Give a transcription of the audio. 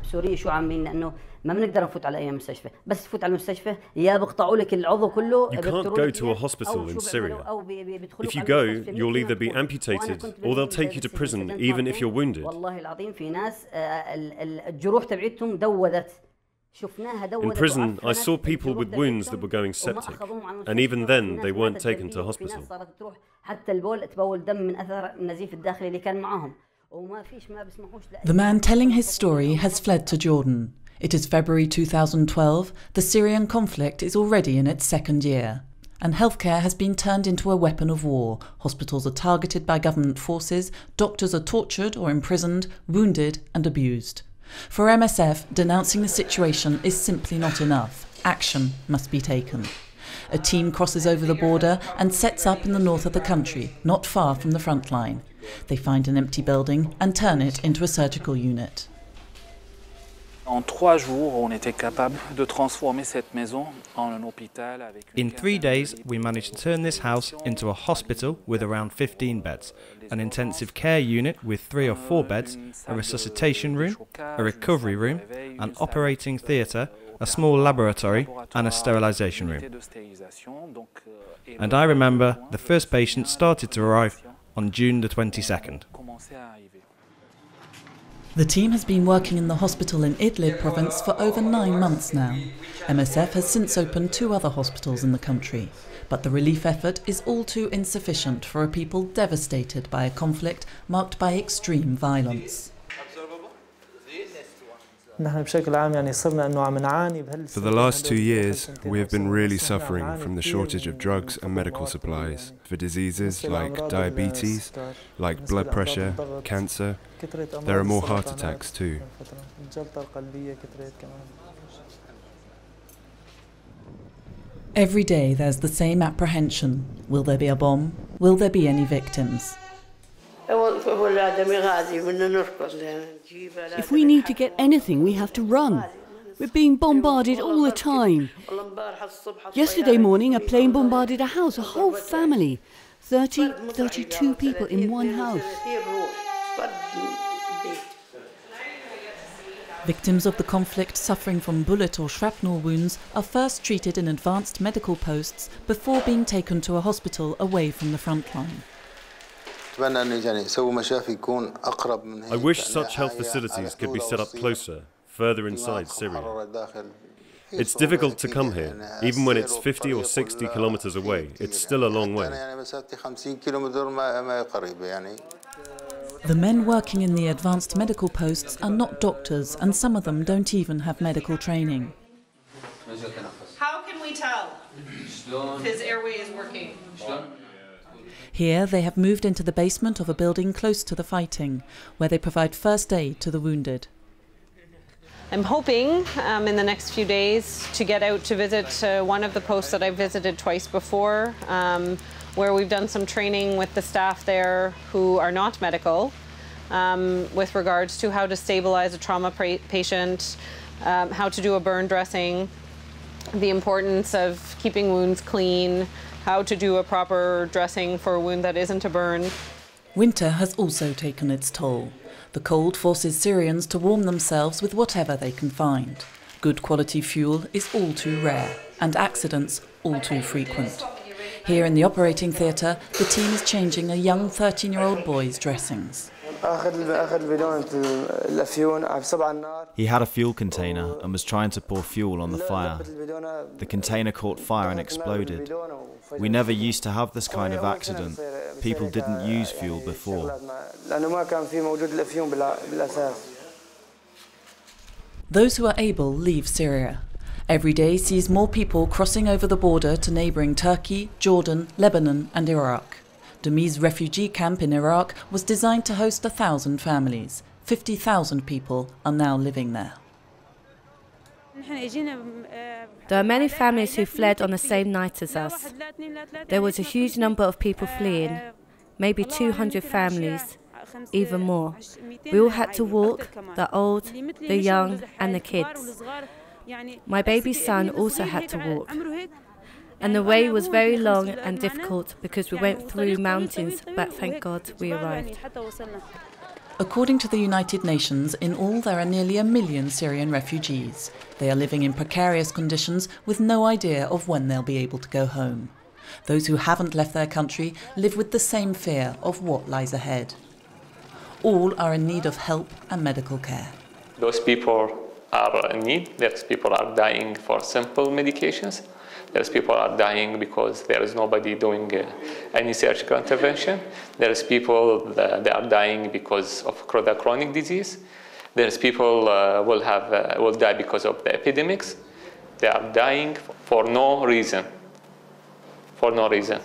بسوريا شو عاملين لأنه ما بنقدر نفوت على أي مستشفى، بس تفوت على المستشفى يا بقطعوا لك العضو كله. You can't go to a hospital in Syria. If you go, you'll either be amputated or they'll take you to prison even if you're wounded. والله العظيم في ناس الجروح تبعتهم دودت. In prison, I saw people with wounds that were going septic, and even then they weren't taken to hospital. The man telling his story has fled to Jordan. It is February 2012, the Syrian conflict is already in its second year, and healthcare has been turned into a weapon of war. Hospitals are targeted by government forces, doctors are tortured or imprisoned, wounded and abused. For MSF, denouncing the situation is simply not enough. Action must be taken. A team crosses over the border and sets up in the north of the country, not far from the front line. They find an empty building and turn it into a surgical unit. En 3 jours, on était capable de transformer cette maison en un hôpital avec In 3 days, we managed to turn this house into a hospital with around 15 beds, an intensive care unit with 3 or 4 beds, a resuscitation room, a recovery room, an operating theatre, a small laboratory and a sterilisation room. And I remember the first patient started to arrive on June the 22nd. The team has been working in the hospital in Idlib province for over 9 months now. MSF has since opened 2 other hospitals in the country, but the relief effort is all too insufficient for a people devastated by a conflict marked by extreme violence. For the last 2 years, we have been really suffering from the shortage of drugs and medical supplies for diseases like diabetes, like blood pressure, cancer. There are more heart attacks too. Every day there's the same apprehension. Will there be a bomb? Will there be any victims? If we need to get anything, we have to run. We're being bombarded all the time. Yesterday morning, a plane bombarded a house, a whole family. 32 people in one house. Victims of the conflict suffering from bullet or shrapnel wounds are first treated in advanced medical posts before being taken to a hospital away from the front line. I wish such health facilities could be set up closer, further inside Syria. It's difficult to come here, even when it's 50 or 60 kilometers away. It's still a long way. The men working in the advanced medical posts are not doctors, and some of them don't even have medical training. How can we tell if his airway is working? Here they have moved into the basement of a building close to the fighting, where they provide first aid to the wounded. I'm hoping in the next few days to get out to visit one of the posts that I've visited twice before, where we've done some training with the staff there who are not medical, with regards to how to stabilize a trauma patient, how to do a burn dressing, the importance of keeping wounds clean, how to do a proper dressing for a wound that isn't a burn. Winter has also taken its toll. The cold forces Syrians to warm themselves with whatever they can find. Good quality fuel is all too rare, and accidents all too frequent. Here in the operating theatre, the team is changing a young 13-year-old boy's dressings. He had a fuel container and was trying to pour fuel on the fire. The container caught fire and exploded. We never used to have this kind of accident. People didn't use fuel before. Those who are able leave Syria. Every day sees more people crossing over the border to neighbouring Turkey, Jordan, Lebanon and Iraq. Dumi's refugee camp in Iraq was designed to host 1,000 families. 50,000 people are now living there. There are many families who fled on the same night as us. There was a huge number of people fleeing, maybe 200 families, even more. We all had to walk, the old, the young and the kids. My baby son also had to walk. And the way was very long and difficult because we went through mountains, but thank God we arrived. According to the United Nations, in all there are nearly 1 million Syrian refugees. They are living in precarious conditions with no idea of when they'll be able to go home. Those who haven't left their country live with the same fear of what lies ahead. All are in need of help and medical care. Those people are in need. Those people are dying for simple medications. There's people are dying because there is nobody doing any surgical intervention. There's people that are dying because of chronic disease. There's people will die because of the epidemics. They are dying for no reason. For no reason.